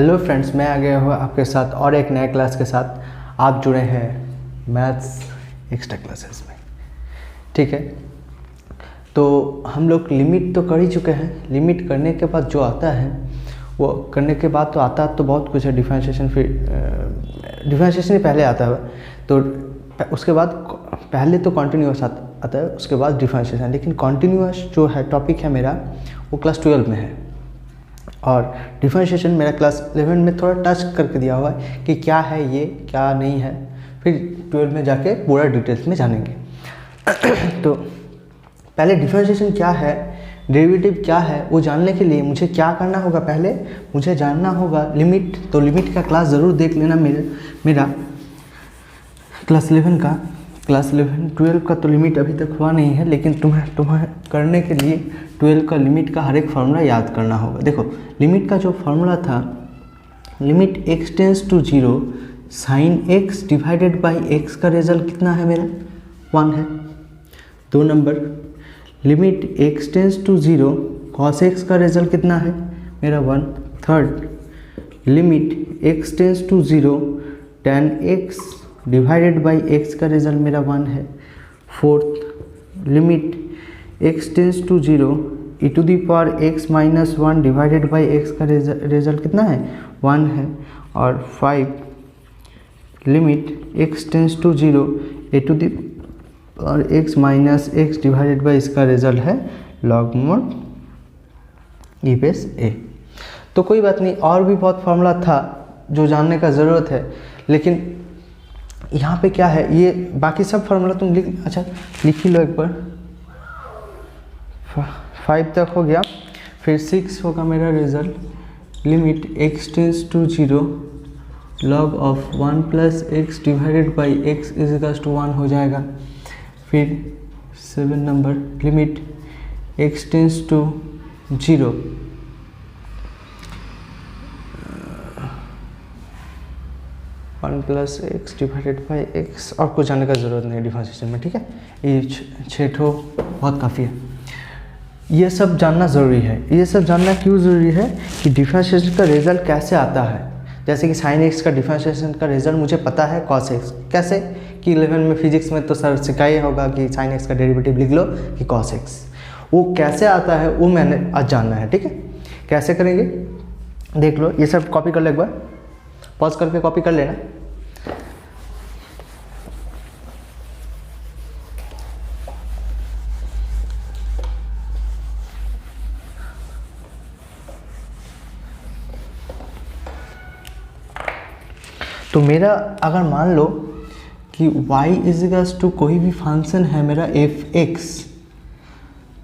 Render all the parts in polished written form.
Hello friends, मैं आ गया हूँ आपके साथ और एक नए क्लास के साथ। आप जुड़े हैं मैथ्स एक्स्ट्रा क्लासेस में। ठीक है, तो हम लोग लिमिट तो कर ही चुके हैं। लिमिट करने के बाद जो आता है वो करने के बाद तो आता तो बहुत कुछ है। डिफरेंशिएशन, फिर डिफरेंशिएशन ही पहले आता है, तो उसके बाद पहले तो कॉन्टिन्यूअस आता है, उसके बाद डिफरेंशिएशन। लेकिन कॉन्टिन्यूअस जो है टॉपिक है मेरा, वो क्लास 12 में है और डिफरेंशिएशन मेरा क्लास 11 में थोड़ा टच करके दिया हुआ है कि क्या है ये, क्या नहीं है। फिर 12 में जाके पूरा डिटेल्स में जानेंगे। तो पहले डिफरेंशिएशन क्या है, डेरिवेटिव क्या है, वो जानने के लिए मुझे क्या करना होगा। पहले मुझे जानना होगा लिमिट। तो लिमिट का क्लास ज़रूर देख लेना मेरा क्लास 11 का। क्लास 11 12 का तो लिमिट अभी तक हुआ नहीं है, लेकिन तुम्हें करने के लिए 12 का लिमिट का हर एक फार्मूला याद करना होगा। देखो, लिमिट का जो फार्मूला था, limit x tends to 0 sine x divided by x का रिजल्ट कितना है मेरा 1 है। 2 number, limit x tends to 0 cos x का रिजल्ट कितना है मेरा 1। Third, limit x tends to 0 tan x divided by x का रिजल्ट मेरा 1 है। Fourth, limit x tends to 0 e to the power x minus 1 divided by x का result कितना है 1 है। और 5, limit x tends to 0 e to the power x minus x divided by इसका result है log mod e base a। तो कोई बात नहीं, और भी बहुत फार्मूला था जो जानने का ज़रूरत है, लेकिन यहाँ पे क्या है, ये बाकी सब फार्मूला तुम लिख ही लो एक बार। 5 तक हो गया, फिर 6 होगा मेरा result. Limit x tends to 0 log of 1 plus x divided by x is equals to 1 हो जाएगा। फिर 7 number, limit x tends to 0 1 plus x divided by x. और कुछ जानने का ज़रूरत नहीं है डिफरेंशिएशन में। ठीक है, ये 6 ठो बहुत काफ़ी है। ये सब जानना ज़रूरी है। ये सब जानना क्यों ज़रूरी है कि डिफरेंशिएशन का रिजल्ट कैसे आता है। जैसे कि साइन एक्स का डिफरेंशिएशन का रिजल्ट मुझे पता है कॉस एक्स। कैसे कि 11 में फिजिक्स में तो सर सिखाया होगा कि साइन एक्स का डेरिवेटिव लिख लो कि कॉस एक्स। वो कैसे आता है वो मैंने आज जानना है। ठीक है, कैसे करेंगे देख लो। ये सब कॉपी कर लो, एक बार पॉज करके कॉपी कर लेना। तो मेरा अगर मान लो कि y इज इक्वल्स टू कोई भी फंक्शन है मेरा f(x),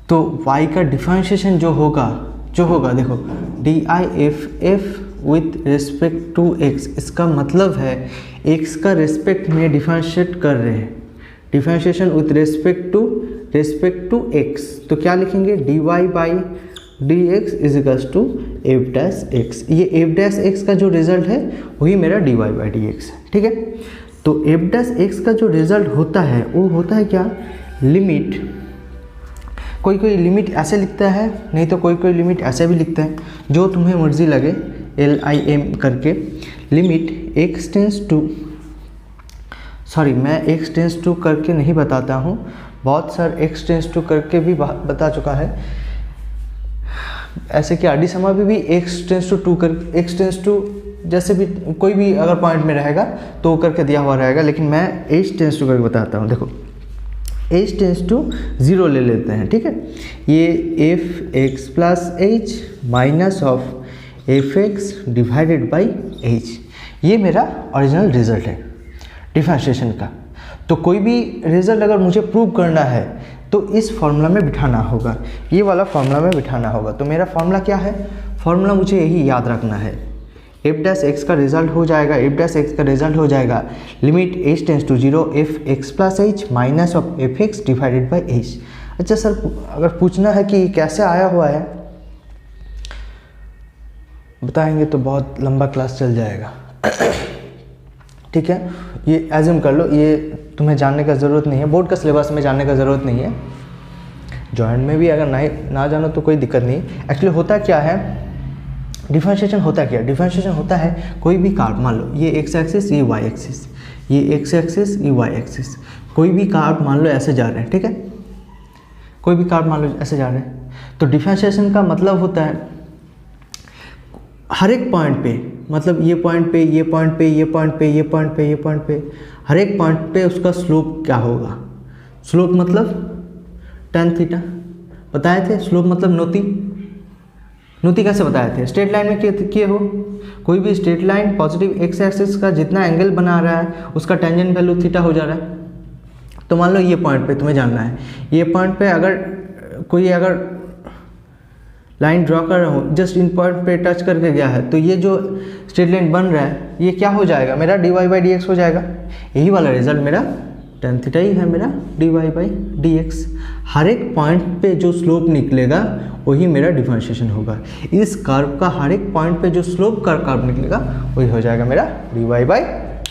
तो y का डिफरेंशिएशन जो होगा देखो DIFF with respect to x। इसका मतलब है x का रिस्पेक्ट में डिफरेंशिएट कर रहे हैं, differentiation with respect to x। तो क्या लिखेंगे, dy by dx is equals to f dash x. ये एफ डैश एक्स का जो रिजल्ट है वही मेरा dy बाई dx है। ठीक है, तो एफ डैश एक्स का जो रिजल्ट होता है वो होता है क्या, लिमिट। कोई लिमिट ऐसे लिखता है, नहीं तो कोई लिमिट ऐसे भी लिखता है, जो तुम्हें मर्जी लगे LIM करके। Limit x tends to, sorry मैं x टेंस टू करके नहीं बताता हूँ, बहुत सार x टेंस टू करके भी बता चुका है। ऐसे कि आरडी समा भी x टेंस टू 2 कर x टेंस टू जैसे भी कोई भी अगर पॉइंट में रहेगा तो वो करके दिया हुआ रहेगा, लेकिन मैं h टेंस टू करके बताता हूँ। देखो h टेंस टू 0 ले लेते हैं। ठीक है, ये f(x plus h minus of f(x divided by h), ये मेरा ओरिजिनल रिजल्ट है डिफरेंशिएशन का। तो कोई भी रिजल्ट अगर मुझे प्रूव करना है तो इस फॉर्मूला में बिठाना होगा, ये वाला फॉर्मूला में बिठाना होगा। तो मेरा फॉर्मूला क्या है, फॉर्मूला मुझे यही याद रखना है। एफ डैश एक्स का रिजल्ट हो जाएगा, limit h tends to 0 f(x plus h minus of f(x divided by h। अच्छा सर, अगर पूछना है कि कैसे आया हुआ है बताएंगे तो बहुत लंबा क्लास चल जाएगा। ठीक है, ये एज्यूम कर लो, ये तुम्हें जानने का ज़रूरत नहीं है, बोर्ड का सिलेबस में जानने का ज़रूरत नहीं है। जॉइंट में भी अगर ना जानो तो कोई दिक्कत नहीं। एक्चुअली होता क्या है, डिफरेंशिएशन होता क्या? डिफरेंशिएशन होता है कोई भी कार्ब, मान लो ये एक्स एक्सिस, ये वाई एक्सिस, ये एक्स एक्सिस, ये वाई एक्सिस, कोई भी कार्ब मान लो ऐसे जा रहे हैं, ठीक है, कोई भी कार्ब मान लो ऐसे जा रहे हैं, तो डिफरेंशिएशन का मतलब होता है हर एक पॉइंट पे, मतलब ये पॉइंट पे, ये पॉइंट पे, ये पॉइंट पे, ये पॉइंट पे, ये पॉइंट पे, हर एक पॉइंट पे उसका स्लोप क्या होगा? स्लोप मतलब tan थीटा, बताए थे। स्लोप मतलब नोती, नोती कैसे बताए थे? स्ट्रेट लाइन में किए हो, कोई भी straight line positive x axis का जितना एंगल बना रहा है उसका टेंजेंट वैल्यू थीटा हो जा रहा है। तो मान लो ये पॉइंट पे तुम्हें जानना है, ये पॉइंट पे अगर कोई अगर लाइन ड्रॉ कर रहा हूँ, जस्ट इन पॉइंट पे टच करके गया है, तो ये जो स्ट्रेट लाइन बन रहा है ये क्या हो जाएगा? मेरा dy बाई डी एक्स हो जाएगा। यही वाला रिजल्ट मेरा tan थीटा ही है, मेरा dy बाई डी एक्स। हर एक पॉइंट पे जो स्लोप निकलेगा वही मेरा डिफरेंशिएशन होगा। इस कर्व का हर एक पॉइंट पे जो स्लोप का कर्व निकलेगा वही हो जाएगा मेरा dy बाई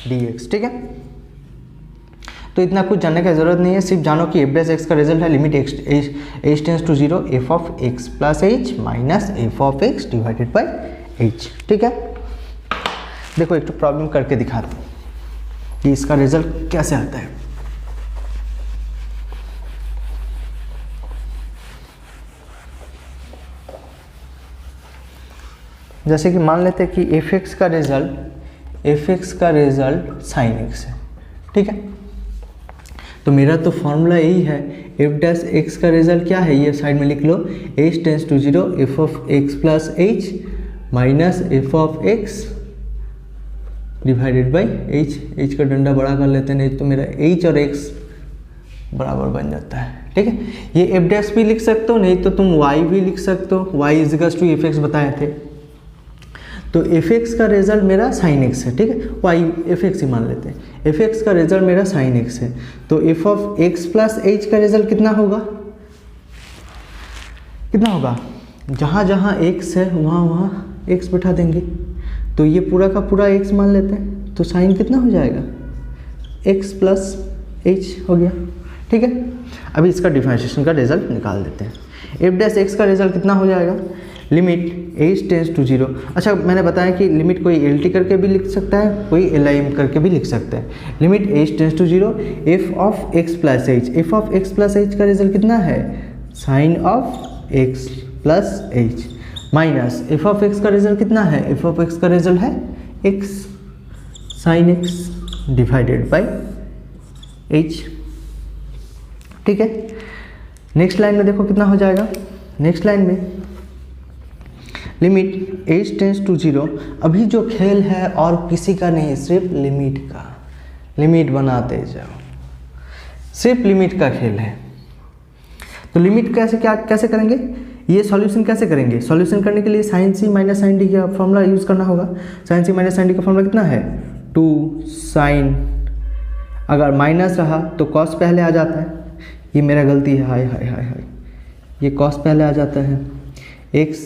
डी एक्स, ठीक है। तो इतना कुछ जानने की ज़रूरत नहीं है, सिर्फ जानो कि f डैश x का रिजल्ट है limit h tends to 0 f of x plus h minus f of x divided by h, ठीक है। देखो एक तो प्रॉब्लम करके दिखाते हैं कि इसका रिजल्ट कैसे आता है। जैसे कि मान लेते हैं कि f(x) का रिजल्ट sin x है, ठीक है। तो मेरा तो फॉर्मूला यही है, f डैश x का रिजल्ट क्या है, ये साइड में लिख लो, h tends to 0 f of x plus h minus f of x divided by h का डंडा बड़ा कर लेते हैं, नहीं तो मेरा h और x बराबर बन जाता है, ठीक है। ये f डैश भी लिख सकते हो, नहीं तो तुम y भी लिख सकते हो, y is equals to f(x) बताए थे। तो f(x) का रिजल्ट मेरा sin x है, ठीक है, y f(x) ही मान लेते हैं। f(x) का रिजल्ट मेरा sin x है, तो f of x plus h का रिजल्ट कितना होगा? कितना होगा? जहाँ जहाँ x है वहाँ वहाँ x बैठा देंगे, तो ये पूरा का पूरा x मान लेते हैं, तो sin कितना हो जाएगा? x प्लस h हो गया, ठीक है। अभी इसका डिफरेंशिएशन का रिजल्ट निकाल देते हैं। f डैश x का रिजल्ट कितना हो जाएगा? Limit h tends to 0। अच्छा मैंने बताया कि लिमिट कोई LT करके भी लिख सकता है, कोई LIM करके भी लिख सकता है। Limit h tends to 0 f of x plus h, f of x plus h का रिजल्ट कितना है? Sine of x plus h minus f of x का रिजल्ट कितना है? f ऑफ x का रिजल्ट है x sine x divided by h, ठीक है। नेक्स्ट लाइन में देखो कितना हो जाएगा। नेक्स्ट लाइन में लिमिट h टेंड्स टू 0, अभी जो खेल है और किसी का नहीं, सिर्फ लिमिट का, लिमिट बनाते जाओ, सिर्फ लिमिट का खेल है। तो लिमिट कैसे करेंगे, ये सॉल्यूशन कैसे करेंगे? सॉल्यूशन करने के लिए साइन सी माइनस साइन डी का फॉर्मूला यूज़ करना होगा। साइन सी माइनस साइन डी का फॉर्मूला कितना है? 2 साइन, अगर माइनस रहा तो कॉस पहले आ जाता है, ये मेरा गलती है, हाय हाय हाय हाय, ये कॉस पहले आ जाता है, x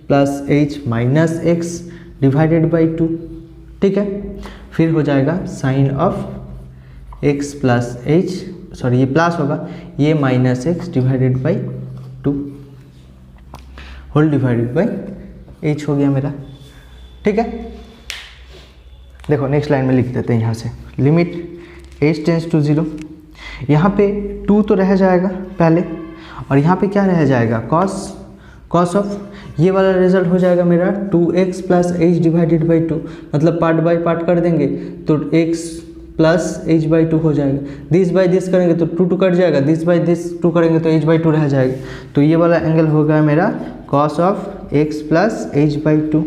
plus h minus x divided by 2, ठीक है। फिर हो जाएगा sine of x plus h, sorry ये प्लस होगा, ये minus x divided by 2 whole divided by h हो गया मेरा, ठीक है। देखो नेक्स्ट लाइन में लिख देते हैं यहाँ से, लिमिट h टेंड्स टू 0, यहाँ पे 2 तो रह जाएगा पहले, और यहाँ पे क्या रह जाएगा? कॉस ऑफ, ये वाला रिजल्ट हो जाएगा मेरा 2x plus h divided by 2, मतलब पार्ट बाय पार्ट कर देंगे तो x प्लस h बाई 2 हो जाएगा। दिस बाई दिस करेंगे तो 2 कट जाएगा, दिस बाई दिस 2 करेंगे तो h बाई 2 रह जाएगा, तो ये वाला एंगल होगा मेरा cos of x plus h by 2,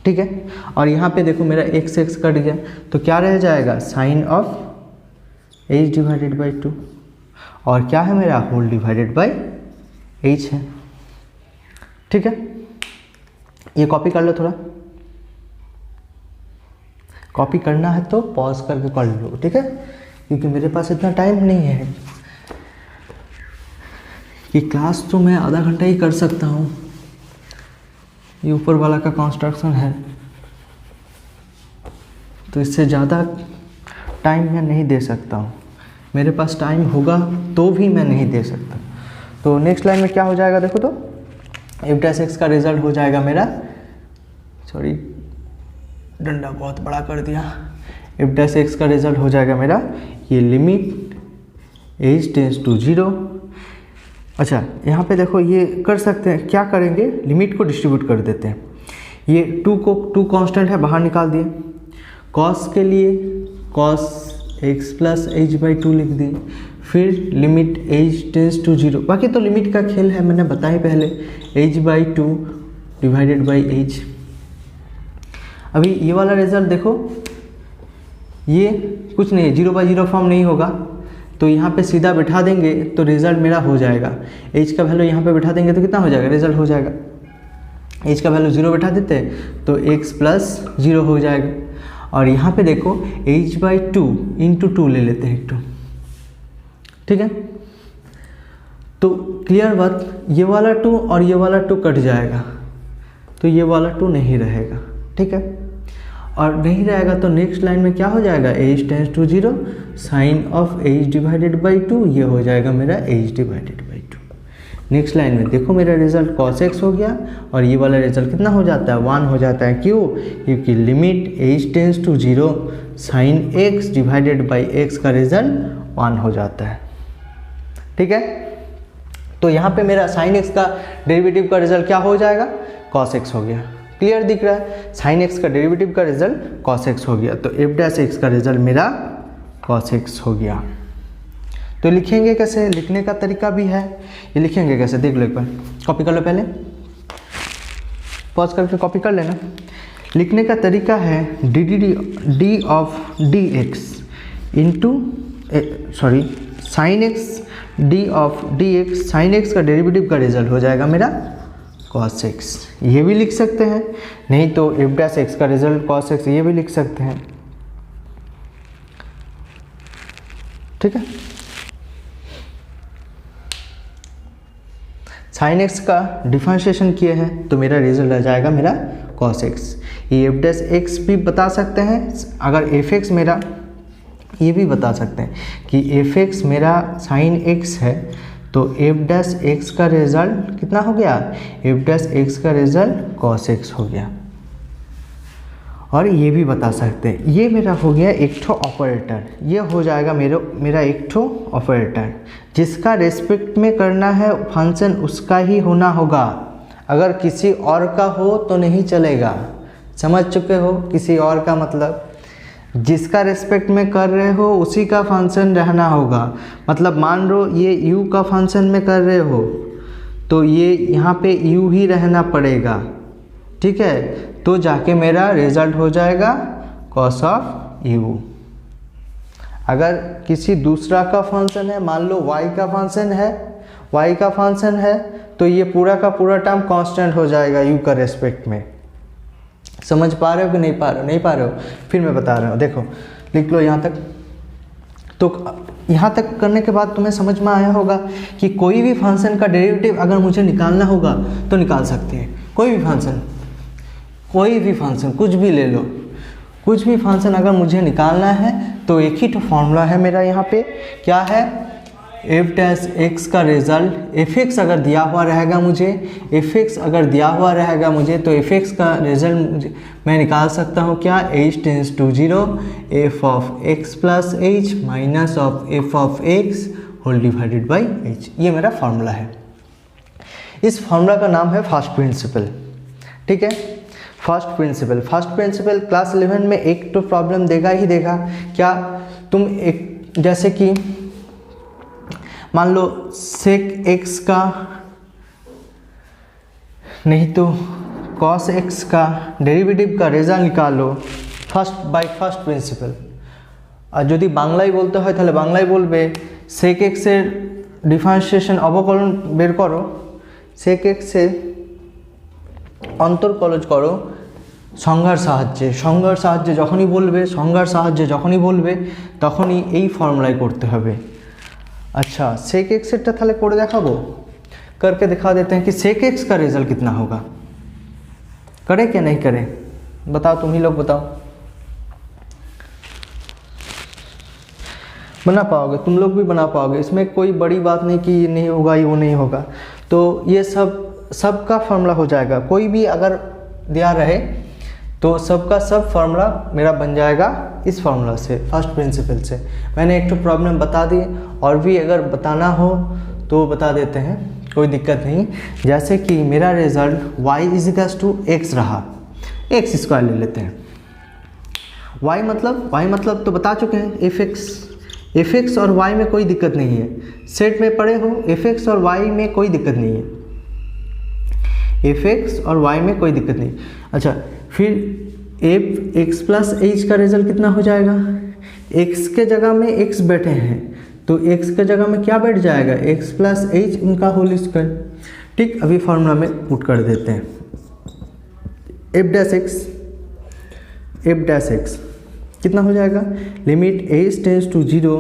ठीक है। और यहाँ पे देखो मेरा x कट गया, तो क्या रह जाएगा? Sine of h divided by 2, और क्या है मेरा? होल डिवाइडेड बाई h है, ठीक है। ये कॉपी कर लो, थोड़ा कॉपी करना है तो पॉज करके कर लो, ठीक है, क्योंकि मेरे पास इतना टाइम नहीं है कि क्लास तो मैं आधा घंटा ही कर सकता हूँ, ये ऊपर वाला का कंस्ट्रक्शन है, तो इससे ज़्यादा टाइम मैं नहीं दे सकता हूँ, मेरे पास टाइम होगा तो भी मैं नहीं दे सकता। तो नेक्स्ट लाइन में क्या हो जाएगा देखो, तो एफ डैश एक्स का रिजल्ट हो जाएगा मेरा, सॉरी डंडा बहुत बड़ा कर दिया, एफ डैश एक्स का रिजल्ट हो जाएगा मेरा ये लिमिट एज टेंस टू 0। अच्छा यहाँ पे देखो ये कर सकते हैं, क्या करेंगे, लिमिट को डिस्ट्रीब्यूट कर देते हैं। ये 2 कांस्टेंट है बाहर निकाल दिए, कॉस के लिए cos x plus H by 2 लिख दिए, फिर लिमिट एज टेंस टू 0। बाकी तो लिमिट का खेल है, मैंने बताया पहले, H by 2 divided by H. अभी ये वाला रिजल्ट देखो, ये कुछ नहीं है, 0/0 फॉर्म नहीं होगा, तो यहाँ पे सीधा बिठा देंगे तो रिज़ल्ट मेरा हो जाएगा। एच का वैल्यू यहाँ पे बिठा देंगे तो कितना हो जाएगा, रिज़ल्ट हो जाएगा। एच का वैल्यू 0 बिठा देते हैं तो x प्लस 0 हो जाएगा। और यहाँ पे देखो h/2 इंटू 2 ले लेते हैं, 2, ठीक है। तो क्लियर बात, ये वाला 2 और ये वाला 2 कट जाएगा, तो ये वाला 2 नहीं रहेगा, ठीक है। और नहीं रहेगा तो नेक्स्ट लाइन में क्या हो जाएगा, h tends to 0 sine of h divided by 2, ये हो जाएगा मेरा h divided by 2। Next line में देखो मेरा रिजल्ट cos x हो गया, और ये वाला रिजल्ट कितना हो जाता है, 1 हो जाता है। क्यों, क्योंकि limit h tends to 0 sine x divided by x का रिजल्ट 1 हो जाता है, ठीक है। तो यहाँ पे मेरा साइन x का डेरिवेटिव का रिजल्ट क्या हो जाएगा, cos x हो गया। क्लियर दिख रहा है, साइन x का डेरिवेटिव का रिजल्ट cos x हो गया, तो एफ डैश एक्स का रिजल्ट मेरा cos x हो गया। तो लिखेंगे कैसे, लिखने का तरीका भी है, ये लिखेंगे कैसे देख लो एक बार, कॉपी कर लो, पहले पॉज करके कॉपी कर लेना। लिखने का तरीका है D of D x into sorry sine x D of D x, sine x का डेरिवेटिव का रिजल्ट हो जाएगा मेरा cos x, ये भी लिख सकते हैं, नहीं तो एफ डैश एक्स का रिजल्ट cos x, ये भी लिख सकते हैं, ठीक है। साइन x का डिफरेंशिएशन किए हैं तो मेरा रिजल्ट आ जाएगा मेरा cos x। ये एफ डैश एक्स भी बता सकते हैं, अगर एफ एक्स मेरा, ये भी बता सकते हैं कि एफ एक्स मेरा साइन x है, तो एफ डैश एक्स का रिजल्ट कितना हो गया, एफ डैश एक्स का रिजल्ट cos x हो गया। और ये भी बता सकते हैं, ये मेरा हो गया एक ठो ऑपरेटर, ये हो जाएगा मेरा एक ठो ऑपरेटर, जिसका रेस्पेक्ट में करना है फंक्शन उसका ही होना होगा, अगर किसी और का हो तो नहीं चलेगा। समझ चुके हो, किसी और का मतलब जिसका रेस्पेक्ट में कर रहे हो उसी का फंक्शन रहना होगा। मतलब मान लो ये u का फंक्शन में कर रहे हो तो ये यहाँ पे u ही रहना पड़ेगा, ठीक है, तो जाके मेरा रिजल्ट हो जाएगा cos ऑफ u। अगर किसी दूसरा का फंक्शन है, मान लो y का फंक्शन है, तो ये पूरा का पूरा टर्म कांस्टेंट हो जाएगा u का रेस्पेक्ट में। समझ पा रहे हो कि नहीं पा रहे हो, फिर मैं बता रहा हूँ, देखो लिख लो यहाँ तक। तो यहाँ तक करने के बाद तुम्हें समझ में आया होगा कि कोई भी फंक्शन का डेरिवेटिव अगर मुझे निकालना होगा तो निकाल सकते हैं। कोई भी फंक्शन कुछ भी ले लो, कुछ भी फंक्शन अगर मुझे निकालना है तो एक ही तो फॉर्मूला है मेरा यहाँ पे, क्या है, एफ डैश एक्स का रिजल्ट, एफ एक्स अगर दिया हुआ रहेगा मुझे, तो एफ एक्स का रिजल्ट मैं निकाल सकता हूँ क्या, h tends to 0 f of x plus h minus of f of x whole divided by h. ये मेरा फार्मूला है। इस फार्मूला का नाम है फर्स्ट प्रिंसिपल, ठीक है। फर्स्ट प्रिंसिपल क्लास 11 में एक तो प्रॉब्लम देगा ही देगा। क्या, तुम एक जैसे कि मान लो सेक एक्स का नहीं तो कॉस एक्स का डेरिवेटिव का रिजल्ट निकालो फर्स्ट प्रिंसिपल। আর যদি বাংলায় বলতে হয় তাহলে বাংলায় বলবে সেক এক্স এর ডিফারেন্সিয়েশন অবকলন বের করো, সেক এক্স এর অন্তর্কলজ করো সংজ্ঞার সাহায্যে যখনই বলবে তখনই এই ফর্মুলায় করতে হবে। अच्छा सेक एक्स एरটা তাহলে করে দেখাবো, करके दिखा देते हैं कि सेक एक्स का रिजल्ट कितना होगा। करे क्या नहीं करे, बताओ, तुम ही लोग बताओ। बना पाओगे, तुम लोग भी बना पाओगे, इसमें कोई बड़ी बात नहीं कि ये नहीं होगा ये वो नहीं होगा। तो ये सब सबका फॉर्मूला हो जाएगा, कोई भी अगर दिया रहे तो सबका सब फॉर्मूला मेरा बन जाएगा इस फॉर्मूला से, फर्स्ट प्रिंसिपल से। मैंने एक तो प्रॉब्लम बता दी, और भी अगर बताना हो तो बता देते हैं, कोई दिक्कत नहीं। जैसे कि मेरा रिजल्ट y = x रहा, x² ले लेते हैं। y मतलब तो बता चुके हैं fx और y में कोई दिक्कत नहीं है, सेट में पढ़े हो, fx और y में कोई दिक्कत नहीं है, fx और y में कोई दिक्कत नहीं। अच्छा, फिर fx + h का रिजल्ट कितना हो जाएगा, x के जगह में x बैठे हैं तो x के जगह में क्या बैठ जाएगा, x + h उनका होल स्क्वायर। ठीक, अभी फॉर्मूला में पुट कर देते हैं, f' कितना हो जाएगा, limit h tends to 0,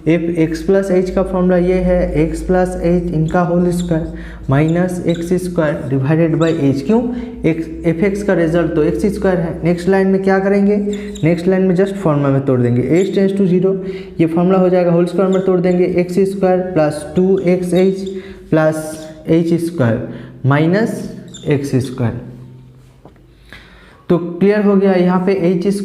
fx + h का फॉर्मूला ये है, x + h इनका whole square -x² divided by h। क्यों, fx का रिजल्ट तो x² है। नेक्स्ट लाइन में क्या करेंगे, नेक्स्ट लाइन में जस्ट फॉर्मूला में तोड़ देंगे, h टेंड्स टू 0, ये फॉर्मूला हो जाएगा, होल स्क्वायर में तोड़ देंगे, x² + 2xh + h² -x²। तो क्लियर हो गया, यहाँ पे h²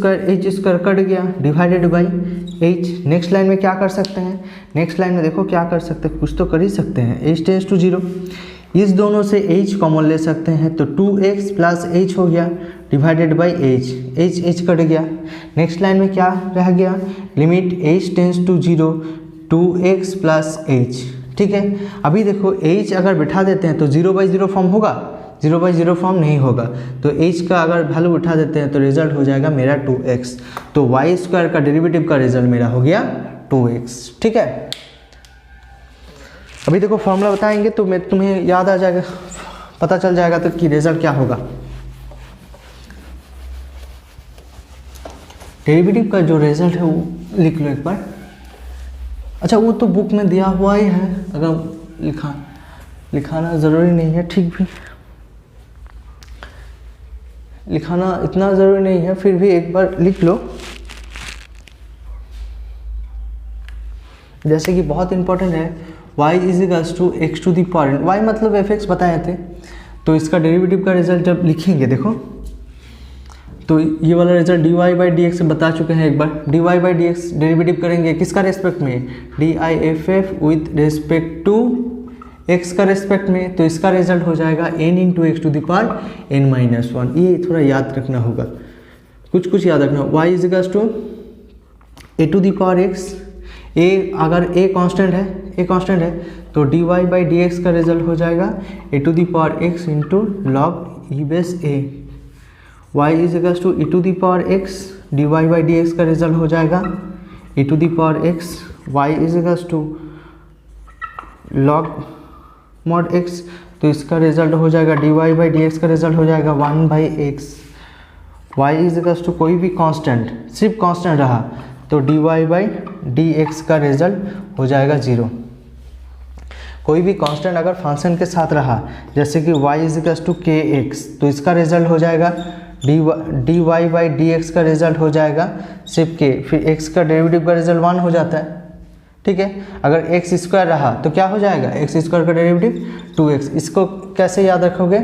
कट गया, divided by h। Next line में क्या कर सकते हैं, नेक्स्ट लाइन में देखो क्या कर सकते हैं, कुछ तो कर ही सकते हैं, h टेंड्स टू 0, इस दोनों से h कॉमन ले सकते हैं, तो 2x + h हो गया, डिवाइडेड बाई h कट गया। नेक्स्ट लाइन में क्या रह गया, limit h tends to 0, 2x + h। ठीक है, अभी देखो h अगर बिठा देते हैं तो 0/0 फॉर्म होगा, 0/0 फॉर्म नहीं होगा, तो h का अगर वैल्यू उठा देते हैं तो रिजल्ट हो जाएगा मेरा 2x। तो y² का डेरिवेटिव का रिजल्ट मेरा हो गया 2x। ठीक है, अभी देखो फॉर्मूला बताएंगे तो मैं तुम्हें याद आ जाएगा, पता चल जाएगा तो कि रिजल्ट क्या होगा। डेरिवेटिव का जो रिजल्ट है वो लिख लो एक बार। अच्छा, वो तो बुक में दिया हुआ ही है, अगर लिखाना ज़रूरी नहीं है, ठीक भी लिखाना इतना ज़रूरी नहीं है, फिर भी एक बार लिख लो, जैसे कि बहुत इंपॉर्टेंट है। y = x⁴, y मतलब fx बताए थे, तो इसका डेरिवेटिव का रिजल्ट जब लिखेंगे देखो, तो ये वाला रिजल्ट dy/dx बता चुके हैं एक बार, dy/dx डेरिवेटिव करेंगे किसका रेस्पेक्ट में, diff with respect to x का रेस्पेक्ट में, तो इसका रिजल्ट हो जाएगा n × x⁻n−1। ये थोड़ा याद रखना होगा, कुछ याद रखना। y = a⁴x, a अगर a कांस्टेंट है तो dy/dx का रिजल्ट हो जाएगा a⁴x × log e⁻a। y = e⁻x, dy/dx का रिजल्ट हो जाएगा e⁻x, y log mod x, तो इसका रिजल्ट हो जाएगा dy/dx का रिजल्ट हो जाएगा 1/x। y कोई भी कांस्टेंट, सिर्फ कांस्टेंट रहा तो dy/dx का रिजल्ट हो जाएगा 0। कोई भी कांस्टेंट अगर फंक्शन के साथ रहा, जैसे कि y kx, तो इसका रिजल्ट हो जाएगा dy/dx का रिजल्ट हो जाएगा सिर्फ k, फिर x का डेरिवेटिव का रिजल्ट 1 हो जाता है। ठीक है, अगर x² रहा तो क्या हो जाएगा, x² का डेरिवेटिव 2x। इसको कैसे याद रखोगे,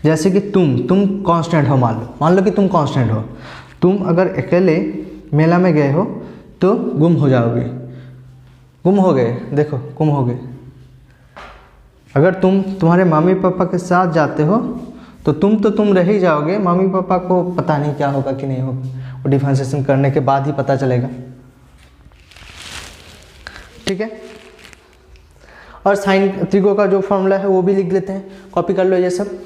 जैसे कि तुम कांस्टेंट हो, मान लो कि तुम कांस्टेंट हो, तुम अगर अकेले मेला में गए हो तो गुम हो जाओगे, गुम हो गए, देखो गुम हो गए। अगर तुम्हारे मम्मी पापा के साथ जाते हो तो तुम रह ही जाओगे, मम्मी पापा को पता नहीं क्या होगा कि नहीं होगा, वो डिफरेंशिएशन करने के बाद ही पता चलेगा। ठीक है, और साइन त्रिकोण का जो फॉर्मूला है वो भी लिख लेते हैं, कॉपी कर लो ये सब।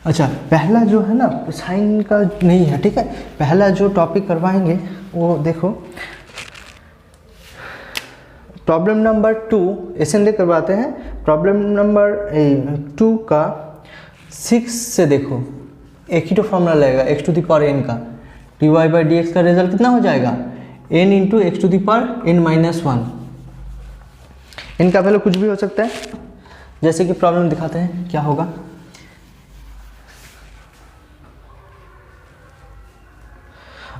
अच्छा, पहला जो है ना साइन का नहीं है, ठीक है, पहला जो टॉपिक करवाएंगे वो देखो, प्रॉब्लम नंबर 2 ऐसे करवाते हैं। प्रॉब्लम नंबर 2 का 6 से देखो, एक ही तो फॉर्मूला लगेगा x⁴n का, dy/dx का रिजल्ट कितना हो जाएगा, n × x⁻n−1। इनका वैल्यू कुछ भी हो सकता है, जैसे कि प्रॉब्लम दिखाते हैं क्या होगा।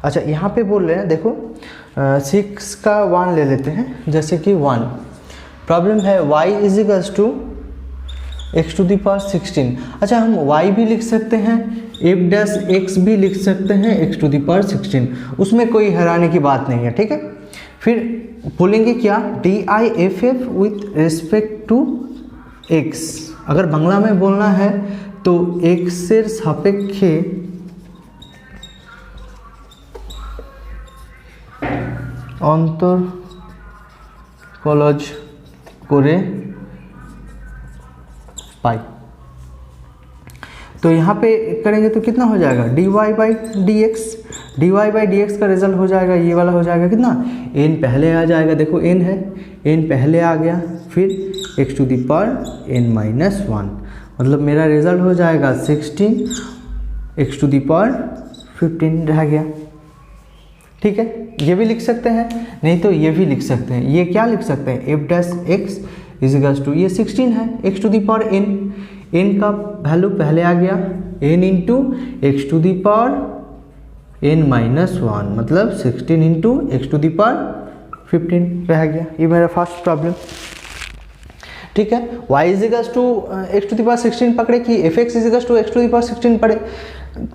अच्छा यहाँ पे बोल रहे हैं देखो 6 का 1 ले लेते हैं, जैसे कि 1 प्रॉब्लम है y is equals to x to the power 16। अच्छा हम y भी लिख सकते हैं, f डैश x भी लिख सकते हैं x टू द पावर 16, उसमें कोई हैरानी की बात नहीं है, ठीक है। फिर बोलेंगे क्या, D I F F with respect to x। अगर बांग्ला में बोलना है तो x से सापेक्षे অন্তরকলজ করে पाई। तो यहाँ पे करेंगे तो कितना हो जाएगा, dy by D x. D y by D x का रिजल्ट हो जाएगा, ये वाला हो जाएगा कितना, n पहले आ जाएगा, देखो n है, n पहले आ गया, फिर x to the power n minus 1, मतलब मेरा रिजल्ट हो जाएगा 16, x टू दी पावर 15 रह गया, ठीक है। ये भी लिख सकते हैं, नहीं तो ये भी लिख सकते हैं। ये क्या लिख सकते हैं, f dash x is equals to, ये 16 है, x to the power n, n का वैल्यू पहले आ गया, n into x to the power n minus 1, मतलब 16 into x to the power 15 रह गया। ये मेरा फर्स्ट प्रॉब्लम, ठीक है। y is equals to x to the power 16 पकड़े कि f x is equals to x to the power 16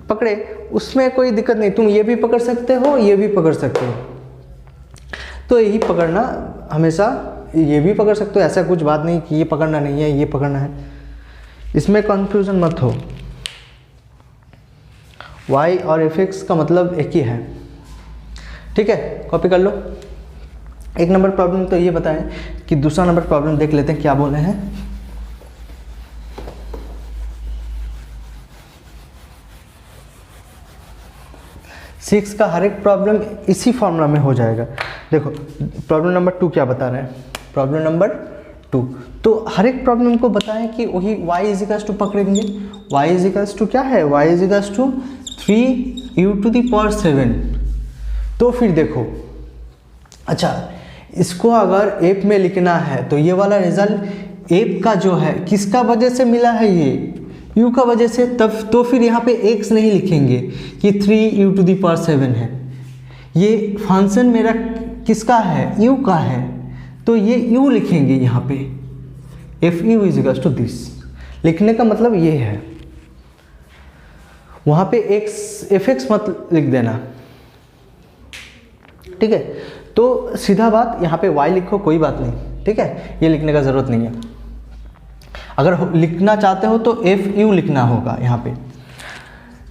पकड़े, उसमें कोई दिक्कत नहीं, तुम ये भी पकड़ सकते हो, ये भी पकड़ सकते हो, तो यही पकड़ना हमेशा, ये भी पकड़ सकते हो, ऐसा कुछ बात नहीं कि ये पकड़ना नहीं है, ये पकड़ना है, इसमें कंफ्यूजन मत हो। y और fx का मतलब एक ही है, ठीक है, कॉपी कर लो। एक नंबर प्रॉब्लम तो ये बताएं कि दूसरा नंबर प्रॉब्लम देख लेते हैं क्या बोले हैं। सिक्स का हर एक प्रॉब्लम इसी फॉर्मूला में हो जाएगा। देखो प्रॉब्लम नंबर 2 क्या बता रहे हैं, प्रॉब्लम नंबर 2, तो हर एक प्रॉब्लम को बताएं कि वही y इज इक्वल्स टू पकड़ेंगे, y इज इक्वल्स टू क्या है, y is equals to 3u to the power 7। तो फिर देखो, अच्छा इसको अगर एप में लिखना है तो ये वाला रिजल्ट एप का जो है किसका वजह से मिला है, ये u का वजह से, तब तो फिर यहाँ पे x नहीं लिखेंगे कि 3u टू दी पावर 7 है, ये फंक्शन मेरा किसका है, u का है, तो ये u लिखेंगे यहाँ पे, F U is equals to this. लिखने का मतलब ये है, वहाँ पे x एफ एक्स मत लिख देना, ठीक है। तो सीधा बात यहाँ पे y लिखो, कोई बात नहीं, ठीक है, ये लिखने का ज़रूरत नहीं है। अगर लिखना चाहते हो तो एफ यू लिखना होगा यहाँ पे।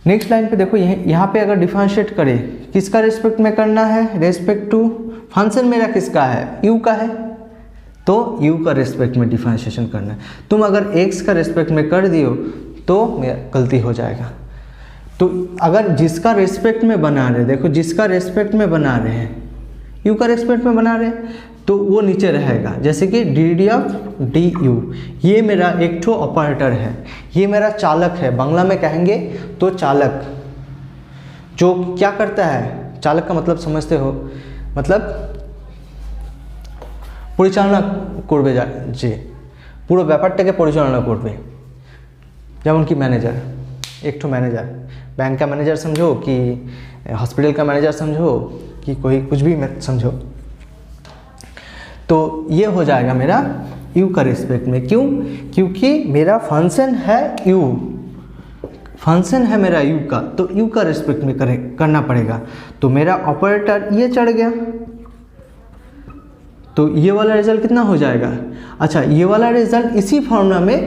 नेक्स्ट लाइन पे देखो, यहाँ पे अगर डिफरेंशिएट करें, किसका रेस्पेक्ट में करना है, रेस्पेक्ट टू फंक्शन मेरा किसका है, u का है, तो u का रेस्पेक्ट में डिफरेंशिएशन करना है। तुम अगर x का रेस्पेक्ट में कर दियो तो मेरा गलती हो जाएगा। तो अगर जिसका रेस्पेक्ट में बना रहे, देखो जिसका रेस्पेक्ट में बना रहे हैं, u का रेस्पेक्ट में बना रहे हैं, तो वो नीचे रहेगा, जैसे कि डी ऑफ डी यू, ये मेरा एक ठो ऑपरेटर है, ये मेरा चालक है, बांग्ला में कहेंगे तो चालक, जो क्या करता है, चालक का मतलब समझते हो, मतलब পরিচালনা করবে যে পুরো ব্যাপারটাকে পরিচালনা করবে, যেমন কি ম্যানেজার, एक ठो मैनेजर, बैंक का मैनेजर समझो कि हॉस्पिटल का मैनेजर समझो कि कोई कुछ भी समझो, तो ये हो जाएगा मेरा u का रिस्पेक्ट में। क्यों, क्योंकि मेरा फंक्शन है u, फंक्शन है मेरा u का, तो u का रिस्पेक्ट में करना पड़ेगा। तो मेरा ऑपरेटर ये चढ़ गया, तो ये वाला रिजल्ट कितना हो जाएगा, अच्छा ये वाला रिजल्ट इसी फॉर्मूला में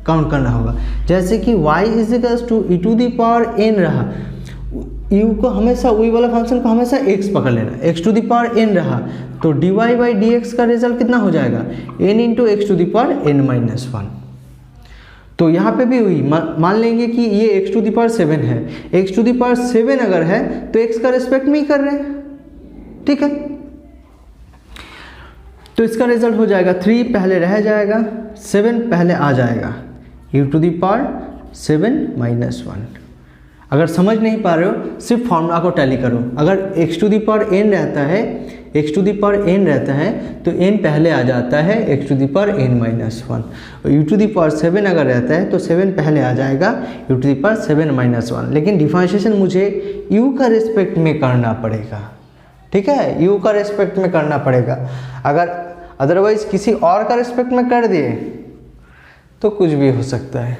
काउंट करना होगा, जैसे कि y is equals to E to the power n रहा, u को हमेशा वही वाला फंक्शन को हमेशा x पकड़ लेना, x to the power n रहा, तो dy बाई डी एक्स का रिजल्ट कितना हो जाएगा, n into x to the power n minus 1। तो यहाँ पे भी हुई, मान लेंगे कि ये x टू दी पावर 7 है, x टू दी पावर 7 अगर है तो x का रिस्पेक्ट में ही कर रहे हैं, ठीक है। तो इसका रिजल्ट हो जाएगा 3 पहले रह जाएगा, 7 पहले आ जाएगा, u to the power 7 minus 1। अगर समझ नहीं पा रहे हो सिर्फ फॉर्मूला को टैली करो। अगर x to the power n रहता है, x to the power n रहता है तो n पहले आ जाता है x to the power n minus 1, और u टू दी पावर 7 अगर रहता है तो 7 पहले आ जाएगा u to the power 7 minus 1। लेकिन डिफरेंशिएशन मुझे u का रिस्पेक्ट में करना पड़ेगा, ठीक है, u का रिस्पेक्ट में करना पड़ेगा। अगर अदरवाइज किसी और का रिस्पेक्ट में कर दिए तो कुछ भी हो सकता है,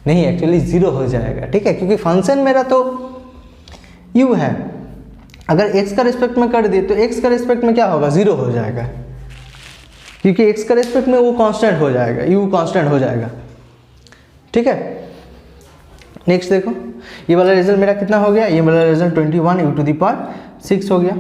नहीं एक्चुअली 0 हो जाएगा, ठीक है, क्योंकि फंक्शन मेरा तो u है। अगर x का रिस्पेक्ट में कर दिए तो x का रिस्पेक्ट में क्या होगा, 0 हो जाएगा, क्योंकि x का रिस्पेक्ट में वो कांस्टेंट हो जाएगा, u कांस्टेंट हो जाएगा, ठीक है। नेक्स्ट देखो, ये वाला रिजल्ट मेरा कितना हो गया, ये वाला result 21 u to the power 6 हो गया।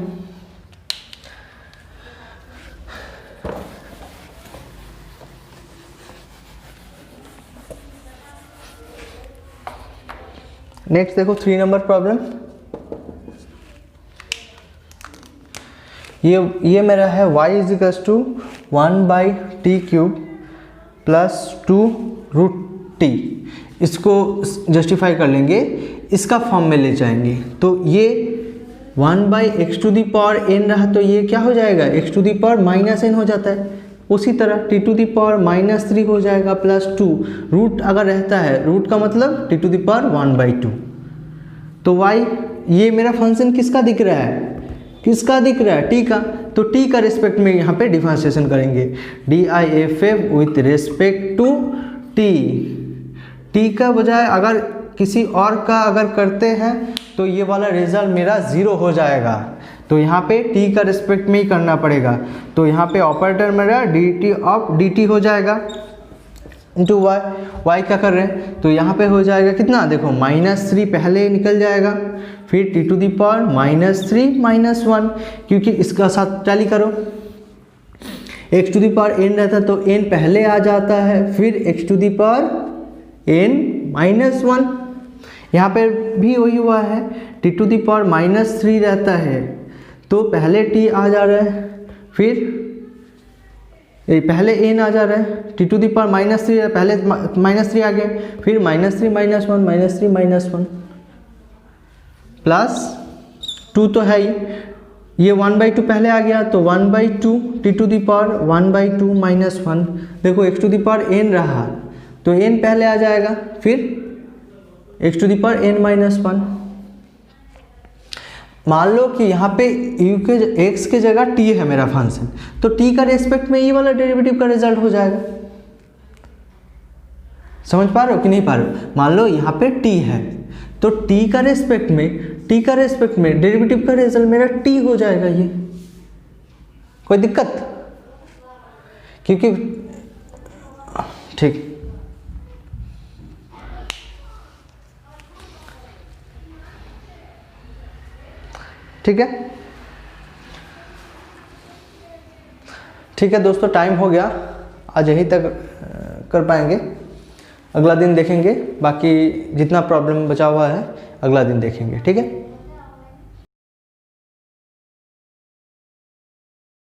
नेक्स्ट देखो 3 नंबर प्रॉब्लम, ये मेरा है y is equals to 1/t³ plus 2√t। इसको जस्टिफाई कर लेंगे, इसका फॉर्म में ले जाएंगे तो ये 1/x to the power n रहा तो ये क्या हो जाएगा, x to the power minus n हो जाता है। उसी तरह t टू दी पावर -3 हो जाएगा प्लस 2, रूट अगर रहता है, रूट का मतलब t टू दी पावर 1/2। तो y ये मेरा फंक्शन किसका दिख रहा है, किसका दिख रहा है, t का, तो t का रिस्पेक्ट में यहाँ पे डिफरेंशिएशन करेंगे, DIFF with respect to t का बजाय अगर किसी और का अगर करते हैं तो ये वाला रिजल्ट मेरा 0 हो जाएगा। तो यहाँ पे t का रिस्पेक्ट में ही करना पड़ेगा, तो यहाँ पे ऑपरेटर मेरा dt ऑफ dt हो जाएगा इंटू y क्या कर रहे हैं, तो यहाँ पे हो जाएगा कितना, देखो -3 पहले निकल जाएगा, फिर t टू दी पावर -3 -1, क्योंकि इसका साथ टैली करो, x to the power n रहता तो n पहले आ जाता है, फिर x to the power n -1, यहाँ पे भी वही हुआ है, t टू दी पावर -3 रहता है तो पहले t आ जा रहा है, फिर पहले n आ जा रहा है, t टू दी पावर -3 पहले -3 आ गया, फिर -3 -1 प्लस 2 तो है ही, ये 1/2 पहले आ गया तो 1/2 t टू दी पावर 1/2 -1। देखो x to the power n रहा तो n पहले आ जाएगा, फिर x to the power n-1। मान लो कि यहाँ पे u के x के जगह t है मेरा फंक्शन, तो t का रेस्पेक्ट में ये वाला डेरिवेटिव का रिजल्ट हो जाएगा। समझ पा रहे हो कि नहीं पा रहे हो, मान लो यहाँ पे t है तो t का रेस्पेक्ट में डेरिवेटिव का रिजल्ट मेरा t हो जाएगा। ये कोई दिक्कत, क्योंकि ठीक ठीक है, ठीक है दोस्तों, टाइम हो गया, आज यहीं तक कर पाएंगे, अगला दिन देखेंगे, बाकी जितना प्रॉब्लम बचा हुआ है अगला दिन देखेंगे, ठीक है।